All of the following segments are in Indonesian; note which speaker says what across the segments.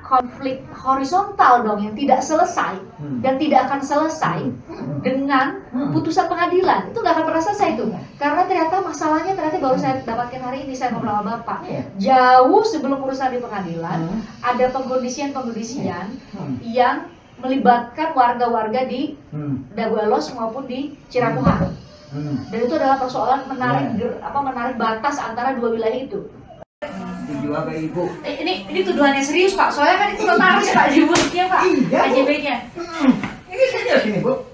Speaker 1: konflik horizontal dong yang tidak selesai dan tidak akan selesai dengan putusan pengadilan. Itu nggak akan pernah selesai itu, karena ternyata masalahnya baru saya dapatkan hari ini, saya ngobrol sama Bapak. Jauh sebelum urusan di pengadilan ada pengkondisian yang melibatkan warga-warga di Daguelos maupun di Ciramuha. Dan itu adalah persoalan menarik batas antara dua wilayah itu.
Speaker 2: Dijual ke ibu.
Speaker 1: Ini tuduhannya serius Pak, soalnya kan itu notaris Pak di bukunya Pak, KJB-nya.
Speaker 2: Ini serius ini Bu.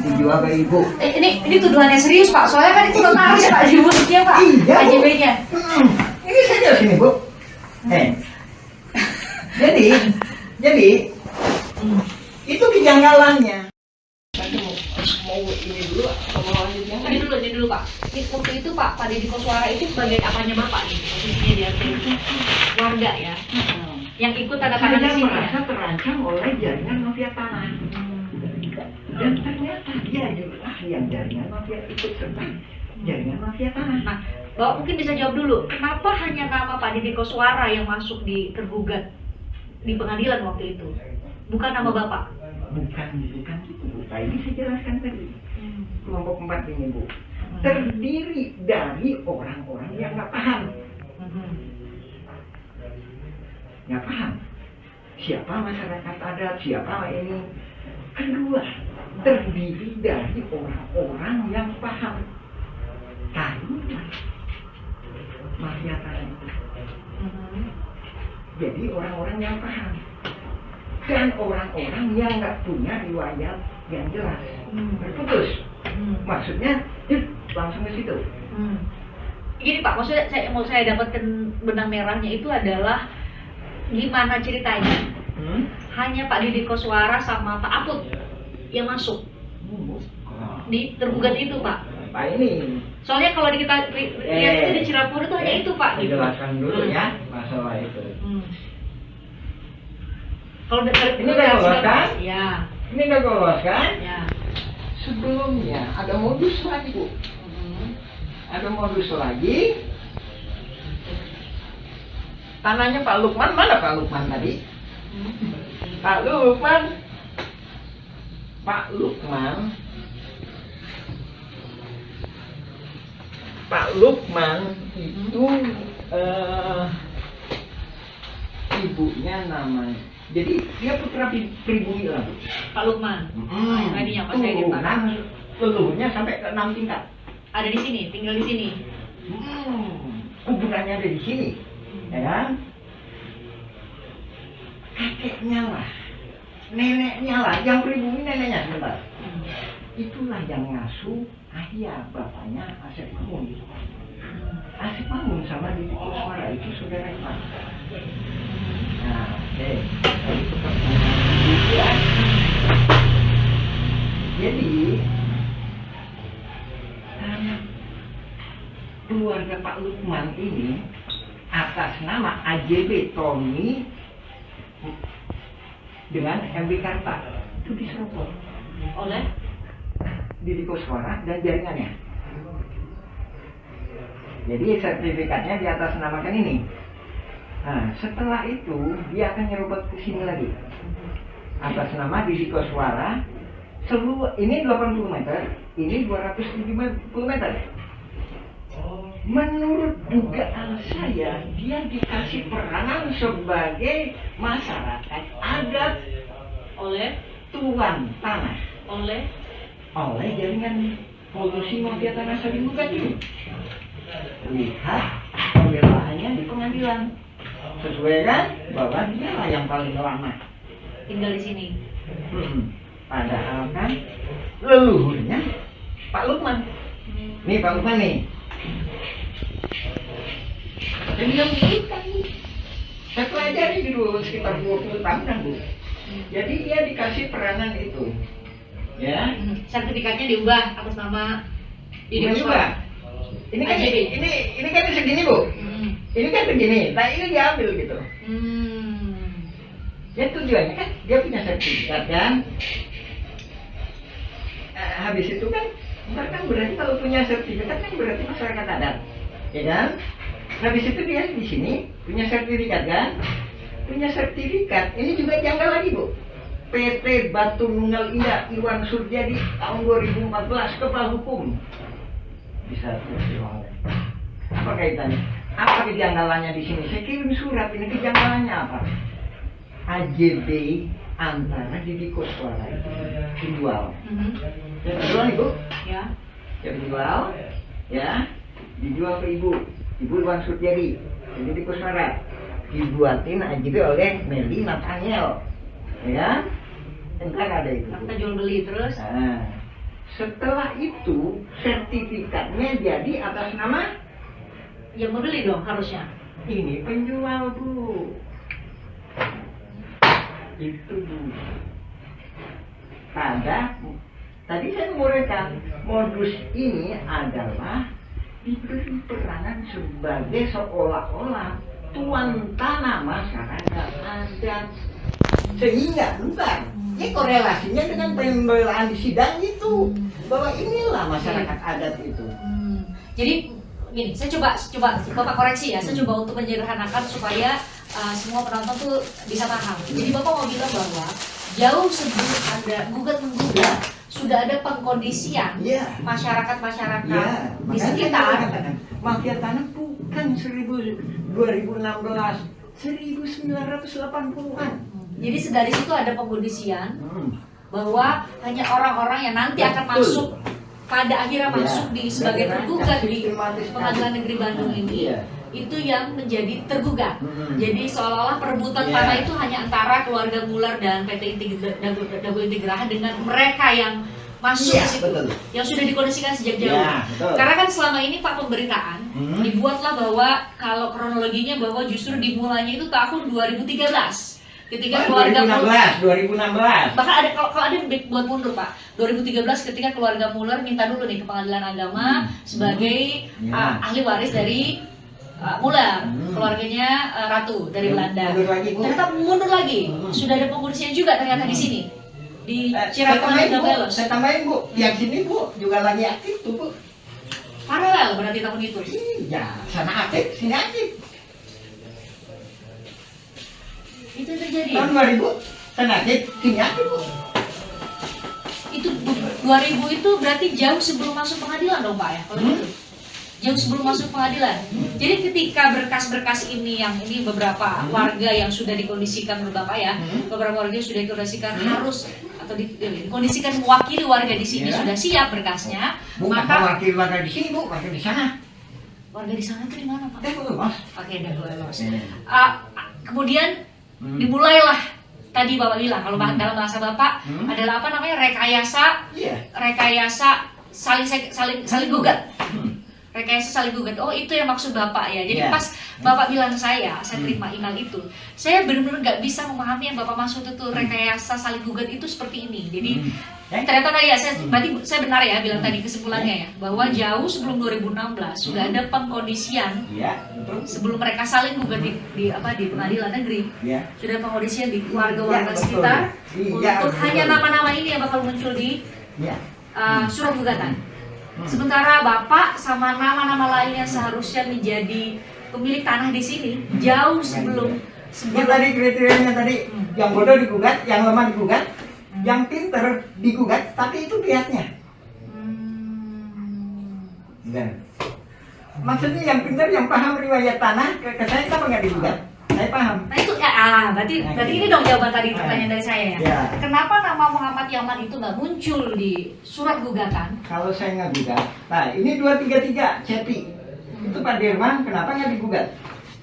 Speaker 2: Dijual ke ibu.
Speaker 1: Ini tuduhannya serius Pak, soalnya kan itu notaris Pak di bukunya Pak, KJB-nya.
Speaker 2: Ini serius ini Bu. Jadi itu kejanggalannya. Mau ini dulu atau mau lanjutnya?
Speaker 1: Ini dulu Pak. Waktu itu Pak Deddy Koswara itu sebagai apanya Bapak nih? Posisinya dia warga ya. Yang ikut tanda tangan di sini. Saya
Speaker 2: merasa terancam oleh jaringan mafia tanah. Dan ternyata dia juga yang jaringan mafia ikut serta jaringan mafia tanah.
Speaker 1: Nah, Bapak mungkin bisa jawab dulu, kenapa hanya nama Pak Deddy Koswara yang masuk di tergugat di pengadilan waktu itu? Bukan nama Bapak?
Speaker 2: Bukan gitu Bu. Ini saya jelaskan tadi. Kelompok 4 ini Bu, terdiri dari orang-orang yang nggak paham. Nggak paham siapa masyarakat adat, siapa ini. Kedua, terdiri dari orang-orang yang paham tentang mafia tanah itu. Jadi orang-orang yang paham dan orang-orang yang nggak punya riwayat yang jelas. Terputus. Maksudnya langsung ke situ.
Speaker 1: Gini Pak, maksudnya saya dapatkan benang merahnya itu adalah gimana ceritanya? Hanya Pak Deddy Koswara sama Pak Aput yang masuk di tergugat itu Pak.
Speaker 2: Pak ini.
Speaker 1: Soalnya kalau kita lihat itu di Cirapura itu hanya itu Pak.
Speaker 2: Jelaskan dulu ya masalah itu.
Speaker 1: Kalau
Speaker 2: ini udah lolos kan?
Speaker 1: Ya.
Speaker 2: Ini udah lolos kan?
Speaker 1: Ya.
Speaker 2: Sebelumnya ada modus lagi Bu. Ada modus lagi. Tanahnya Pak Lukman, mana Pak Lukman tadi? Pak Lukman itu ibunya namanya. Jadi dia putra pribumi lah Bu.
Speaker 1: Pak Lukman. Tadinya Pak saya di Pak.
Speaker 2: Leluhurnya sampai ke 6 tingkat.
Speaker 1: Ada di sini, tinggal di sini.
Speaker 2: Kuburannya ada di sini. Ya kan? Kakeknya lah, neneknya lah, yang pribumi neneknya sebentar. Itulah yang ngasuh ayah bapaknya Asep Mamun. Asep Mamun sama Deddy Koswara itu saudara Iman. Nah, jadi keluarga Pak Lukman ini atas nama AJB Tommy dengan MB Karta itu diserobot
Speaker 1: oleh
Speaker 2: Deddy Koswara dan jaringannya. Jadi sertifikatnya di atas namakan ini. Nah, setelah itu dia akan nyerobot ke sini lagi atas nama Deddy Koswara. Ini 80 meter, ini 270 meter. Menurut dugaan saya, dia dikasih peranan sebagai masyarakat adat
Speaker 1: oleh
Speaker 2: tuan tanah,
Speaker 1: oleh
Speaker 2: jaringan polusi mafia tanah Sadibukan ini. Lihat pembelaannya di pengadilan, sesuai kan bahwa dia lah yang paling lama
Speaker 1: tinggal di sini.
Speaker 2: Padahal kan leluhurnya Pak Lukman. Nih Pak Lukman nih. Dan dia memberikan, saya pelajari dulu sekitar 20 tahun kan Bu. Jadi dia dikasih peranan itu, ya.
Speaker 1: Sertifikatnya diubah atas nama
Speaker 2: Deddy Koswara. Ini kan ini kan segini Bu. Ini kan segini, nah ini diambil gitu. Ya tujuannya kan dia punya sertifikat kan. Habis itu kan berarti kalau punya sertifikat kan berarti masyarakat adat, ya kan? Habis itu dia di sini punya sertifikat kan? Punya sertifikat. Ini juga janggal lagi Bu. PT Batu Nunggal Indah Iwan Surjadi tahun 2014 kepala hukum. Bisa uangnya. Apa kaitannya? Apa kejanggalannya di sini? Saya kirim surat ini kejanggalannya apa? AJB antara Didi Koswara itu dijual. Yang dijual Ibu?
Speaker 1: Ya.
Speaker 2: Yang dijual, ya, dijual ke Ibu Iwan Surjadi, Didi Koswara, dibuatin AJB oleh Meli Nathaniel, ya. Entar ada itu.
Speaker 1: Kita jual beli terus.
Speaker 2: Nah, setelah itu sertifikatnya jadi atas nama
Speaker 1: yang membeli dong harusnya.
Speaker 2: ini penjual Bu. Itu Bu. Tadi saya menguraikan modus ini adalah diberi peranan sebagai seolah-olah tuan tanah masyarakat adat, sehingga bentar ini korelasinya dengan pembelaan di sidang itu bahwa inilah masyarakat adat itu.
Speaker 1: Jadi gini, saya coba Bapak koreksi ya, saya coba untuk menyederhanakan supaya semua penonton tuh bisa paham. Jadi Bapak mau bilang bahwa jauh sebelum ada gugat-menggugat sudah ada pengkondisian masyarakat-masyarakat di sekitar.
Speaker 2: Mafia tanah bukan 2016, 1980-an.
Speaker 1: Jadi dari situ ada pengkondisian bahwa hanya orang-orang yang nanti akan masuk pada akhirnya masuk di sebagai tergugat di Pengadilan Negeri Bandung ini, itu yang menjadi tergugat. Jadi seolah-olah perebutan tanah itu hanya antara keluarga Muller dan PT Dago Integraha dengan mereka yang masuk di situ, yang sudah dikondisikan sejak jauh. Karena kan selama ini Pak pemberitaan dibuatlah bahwa kalau kronologinya bahwa justru dimulainya itu tahun 2013. Ketika keluarga
Speaker 2: 2016.
Speaker 1: Bahkan ada kalau ada buat mundur Pak. 2013 ketika keluarga Muller minta dulu nih ke Pengadilan Agama sebagai ahli waris dari Muller, keluarganya Ratu dari Belanda. Ternyata mundur lagi. Sudah ada pengurusnya juga ternyata di sini. Di Cirebon dan Belos.
Speaker 2: Saya tambahin Bu, yang sini Bu juga lagi aktif tuh Bu.
Speaker 1: Paralel berarti tahun itu.
Speaker 2: Iya, sana aktif, sini aktif.
Speaker 1: Itu terjadi.
Speaker 2: Tahun 2000 sana aktif, sini aktif Bu.
Speaker 1: Itu 2000 itu berarti jauh sebelum masuk pengadilan dong Pak ya, kalau gitu. Jauh sebelum masuk pengadilan. Jadi ketika berkas-berkas ini yang ini beberapa warga yang sudah dikondisikan menurut Bapak ya, beberapa warga yang sudah dikondisikan harus atau dikondisikan mewakili warga di sini sudah siap berkasnya,
Speaker 2: maka mewakili warga di sini Bu, warga di sana.
Speaker 1: Warga di sana itu di mana Pak?
Speaker 2: Dagoelos.
Speaker 1: Oke, Dagoelos. Kemudian dimulailah tadi Bapak bilang kalau dalam bahasa Bapak adalah apa namanya rekayasa saling gugat. Rekayasa saling gugat. Oh itu yang maksud Bapak ya. Jadi pas Bapak bilang saya terima email itu, saya benar-benar nggak bisa memahami yang Bapak maksud itu rekayasa saling gugat itu seperti ini. Jadi ternyata tadi ya berarti saya benar ya bilang tadi kesimpulannya ya bahwa jauh sebelum 2016 sudah ada pengkondisian sebelum mereka saling gugat di Pengadilan Negeri. Sudah pengkondisian di warga-warga sekitar untuk hanya nama-nama ini yang bakal muncul di surat gugatan. Sementara Bapak sama nama-nama lain yang seharusnya menjadi pemilik tanah di sini jauh sebelum
Speaker 2: tadi kriterianya tadi yang bodoh digugat, yang lemah digugat, yang pinter digugat, tapi itu pihaknya. Maksudnya yang pinter, yang paham riwayat tanah, ke saya kenapa nggak digugat? Saya paham.
Speaker 1: Nah itu berarti ini dong jawaban tadi pertanyaan dari saya ya. Kenapa nama Muhammad Yaman itu nggak muncul di surat gugatan?
Speaker 2: Kalau saya nggak gugat, nah ini 233 Cepi itu Pak Dirman, kenapa nggak digugat?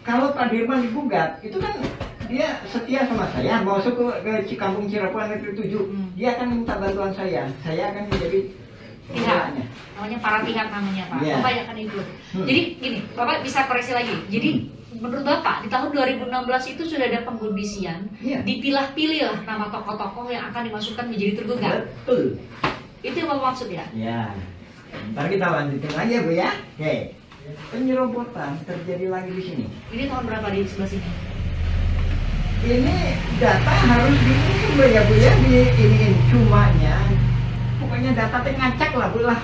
Speaker 2: Kalau Pak Dirman digugat, itu kan dia setia sama saya, mau masuk ke Kampung Cirebon Negeri 7, dia akan minta bantuan saya akan menjadi
Speaker 1: pihak, namanya para pihak namanya Pak, Bapak yang akan ikut. Jadi gini, Bapak bisa koreksi lagi. Jadi menurut Bapak di tahun 2016 itu sudah ada pengkondisian, dipilah-pilih lah nama tokoh-tokoh yang akan dimasukkan menjadi tergugat.
Speaker 2: Betul.
Speaker 1: Itu yang Bapak maksud ya?
Speaker 2: Ya. Ntar kita lanjutin lagi ya Bu ya. Oke. Penyerobotan terjadi lagi di sini.
Speaker 1: Ini tahun berapa di sebelah sini?
Speaker 2: Ini data harus diimba ya Bu ya, diiniin cumanya. Pokoknya data teh ngacak lah Bu lah.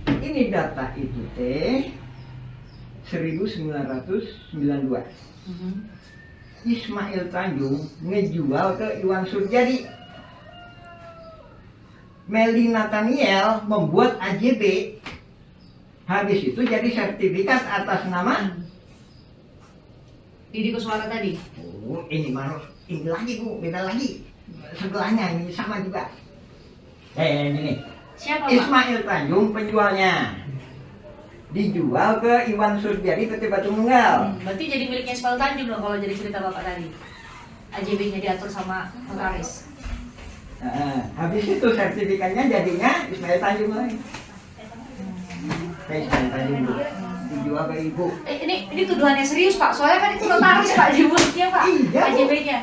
Speaker 2: Ini data itu teh 1992. Ismail Tanjung ngejual ke Iwan Surjadi. Melly Nathaniel membuat AJB. Habis itu jadi sertifikat atas nama
Speaker 1: Didi Kuswara tadi.
Speaker 2: Oh, ini lagi Bu, beda lagi. Sebelahnya ini sama juga. Ini.
Speaker 1: Siapa Pak?
Speaker 2: Ismail Tanjung penjualnya. Dijual ke Iwan Surjadi PT Batu Nunggal.
Speaker 1: Berarti jadi miliknya Ismail Tanjung dong kalau jadi cerita Bapak tadi. AJB-nya diatur sama notaris.
Speaker 2: Habis itu sertifikatnya jadinya Ismail Tanjung lagi. Ismail Tanjung dijual ke Ibu.
Speaker 1: Ini tuduhannya serius Pak, soalnya kan itu notaris Pak dibuatnya Pak.
Speaker 2: Iya, Bu.
Speaker 1: AJB-nya.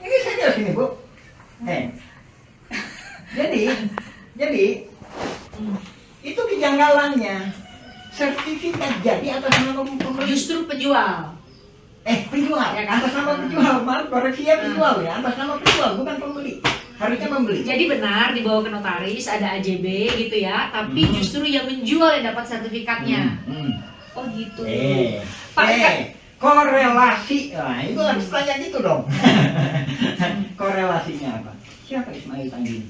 Speaker 2: Ini saja sini Bu. Jadi itu kejanggalannya. Sertifikat jadi atas nama pembeli.
Speaker 1: Justru penjual.
Speaker 2: Penjual ya, atas nama penjual. Maaf, koreksi ya, penjual ya, atas nama penjual bukan pembeli. Harusnya membeli.
Speaker 1: Jadi benar dibawa ke notaris ada AJB gitu ya, tapi justru yang menjual yang dapat sertifikatnya. Oh gitu. Pak,
Speaker 2: korelasi. Nah, itu harus tanya gitu dong. Korelasinya apa? Siapa Ismail Tanjung?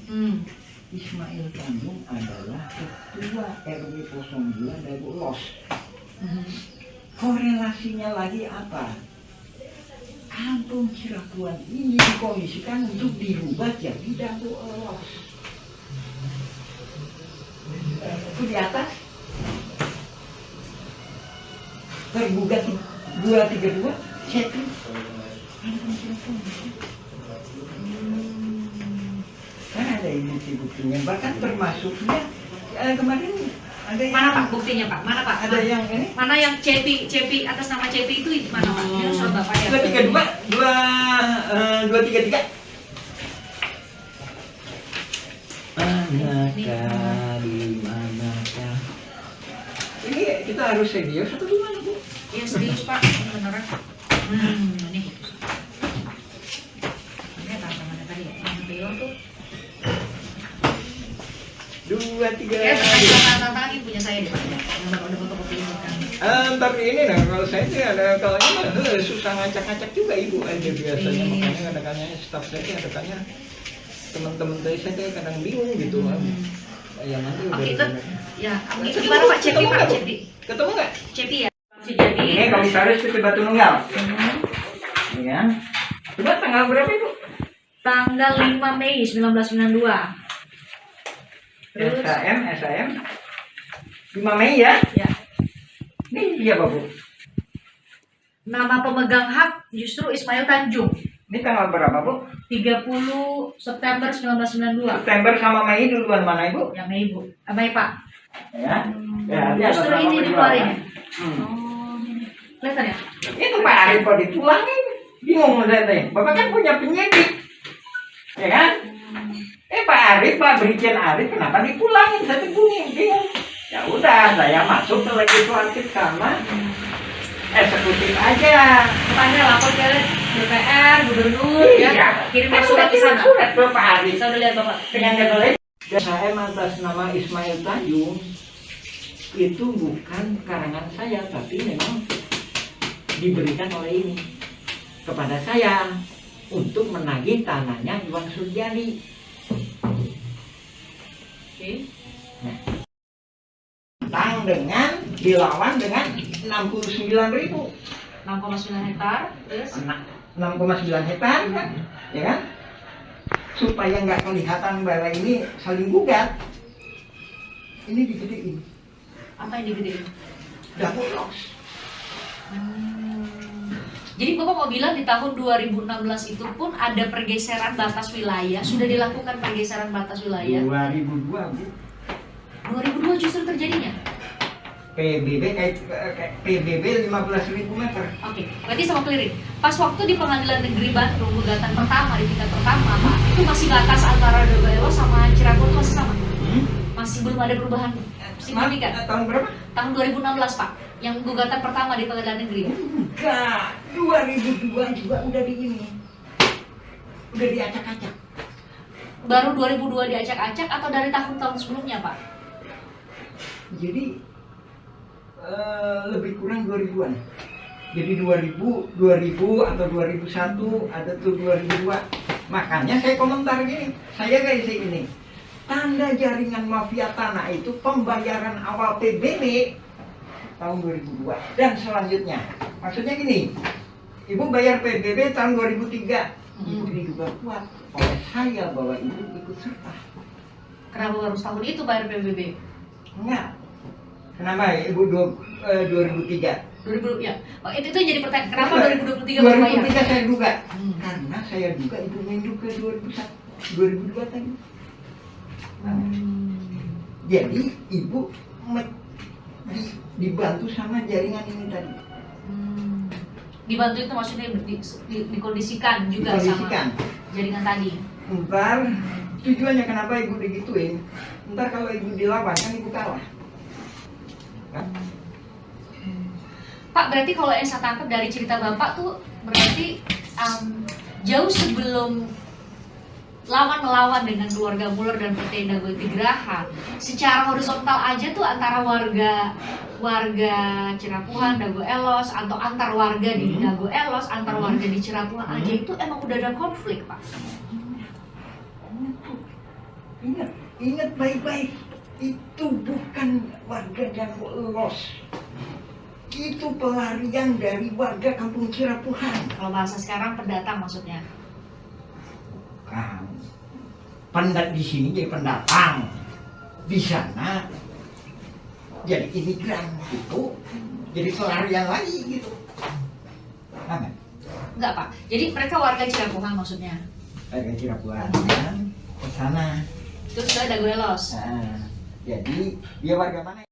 Speaker 2: Ismail Tanjung adalah ketua RW 02 Dago Los. Korelasinya lagi apa? Kampung Cirapuan ini dikondisikan untuk dirubah jadi Dago Los. Itu di atas tergugat 232 setting. Kan ada ini buktinya, bahkan termasuknya kemarin ada yang,
Speaker 1: mana Pak buktinya Pak? Mana Pak?
Speaker 2: ada yang ini
Speaker 1: Mana yang CP atas nama CP itu mana Pak? Ini surat Bapak ya.
Speaker 2: 233. Manakah di manakah? Ini kita harus serius atau gimana Bu?
Speaker 1: Iya serius Pak, ini beneran. Ini. Ini apa namanya tadi ya? Yang belok tuh.
Speaker 2: 233.
Speaker 1: Tantangan punya saya di Pak. Yang Bapak udah fotokopiin kan.
Speaker 2: Tapi ini nah kalau saya sih ada kalau ini susah ngacak-ngacak juga Ibu aja biasanya, makanya kadang-kadang staff saya kadang-kadang teman-teman saya kadang bingung gitu kan. Yang nanti udah.
Speaker 1: Oke, ya, itu gimana Pak? Cepi Pak, Cepi.
Speaker 2: Ketemu nggak?
Speaker 1: Cepi ya. Jadi
Speaker 2: Ini komisaris PT Batu Nunggal. Ini kan. Coba tanggal berapa Ibu?
Speaker 1: tanggal 5 Mei 1992. Terus
Speaker 2: SAM 5 Mei ya?
Speaker 1: ya,
Speaker 2: Ini siapa Bu?
Speaker 1: nama pemegang hak justru Ismail Tanjung.
Speaker 2: Ini tanggal berapa Bu?
Speaker 1: 30 September 1992.
Speaker 2: September sama Mei duluan mana Ibu?
Speaker 1: Yang Mei Bu. Mei Pak.
Speaker 2: Ya. Ya,
Speaker 1: Justru
Speaker 2: atas nama
Speaker 1: ini
Speaker 2: penjual.
Speaker 1: dikeluarin.
Speaker 2: Hmm.
Speaker 1: Kelihatan ya?
Speaker 2: Itu Pak Arif kok dipulangin. Bingung saya teh. Bapak kan punya penyidik. Ya kan? Pak Arif, Pak Brigjen Arif kenapa dipulangin? Saya tuh bingung. Ya udah, saya masuk ke legislatif sama eksekutif aja.
Speaker 1: Makanya lapor ke DPR, gubernur
Speaker 2: Iya.
Speaker 1: ya. Kirimnya surat ke sana.
Speaker 2: Surat ke Pak Arif.
Speaker 1: Saya udah lihat Bapak.
Speaker 2: Dengan kata lain, saya atas nama Ismail Tanjung itu bukan karangan saya, tapi memang diberikan oleh ini kepada saya untuk menagih tanahnya Iwan Surjadi.
Speaker 1: Oke.
Speaker 2: Tentang dengan dilawan dengan 69.000.
Speaker 1: 6,9 hektar, terus
Speaker 2: 6,9 hektar kan, ya kan? Supaya nggak kelihatan bahwa ini saling gugat, ini digedein.
Speaker 1: apa yang digedein?
Speaker 2: Dapur los.
Speaker 1: Jadi Bapak mau bilang di tahun 2016 itu pun ada pergeseran batas wilayah, sudah dilakukan pergeseran batas wilayah.
Speaker 2: 2002 Bu.
Speaker 1: 2002 justru terjadinya.
Speaker 2: PBB kayak PBB 15.000 meter.
Speaker 1: Oke, berarti sama clearin. Pas waktu di Pengadilan Negeri Bandung gugatan pertama di tingkat pertama, Pak, itu masih batas antara Dogaelos sama Cirebon masih sama. Masih belum ada perubahan signifikan.
Speaker 2: Tahun berapa?
Speaker 1: Tahun 2016, Pak, yang gugatan pertama di Pengadilan Negeri.
Speaker 2: Enggak, 2002 juga udah di ini. Udah diacak-acak.
Speaker 1: Baru 2002 diacak-acak atau dari tahun-tahun sebelumnya, Pak?
Speaker 2: Jadi lebih kurang 2000-an. Jadi 2000 atau 2001, ada tuh 2002. Makanya saya komentar gini, saya kayak ini. Tanda jaringan mafia tanah itu pembayaran awal PBB tahun 2002 dan selanjutnya. Maksudnya gini, Ibu bayar PBB tahun 2003. Ibu diduga kuat oleh saya bahwa Ibu ikut serta.
Speaker 1: Kenapa baru setahun itu bayar PBB?
Speaker 2: Enggak. Kenapa Ibu 2003?
Speaker 1: 2000 ya. Oh, itu jadi pertanyaan. Kenapa 2023 baru bayar?
Speaker 2: 2003 saya duga. Karena saya duga Ibu main ke 2002 tadi. Jadi Ibu dibantu sama jaringan ini tadi.
Speaker 1: Dibantu itu maksudnya dikondisikan juga sama jaringan tadi.
Speaker 2: Ntar tujuannya kenapa Ibu digituin? Ntar kalau Ibu dilawan kan Ibu kalah. Kan?
Speaker 1: Pak, berarti kalau yang saya tangkap dari cerita Bapak tuh berarti jauh sebelum lawan melawan dengan keluarga Muller dan PT Dago Tigraha, secara horizontal aja tuh antara warga Cirapuhan, Dago Elos, atau antar warga di Dago Elos, antar warga di Cirapuhan aja itu emang udah ada konflik, Pak.
Speaker 2: Ingat baik-baik, itu bukan warga Dago Elos. Itu pelarian dari warga kampung Cirapuhan.
Speaker 1: Kalau bahasa sekarang pendatang maksudnya.
Speaker 2: Bukan. Di sini jadi pendatang, di sana jadi imigran gitu, jadi pelarian lagi gitu. Aman?
Speaker 1: Enggak, Pak. Jadi mereka warga Cirapuhan maksudnya.
Speaker 2: Warga Cirapuhan ke sana.
Speaker 1: Terus ke Dago Elos.
Speaker 2: Nah, jadi dia warga mana?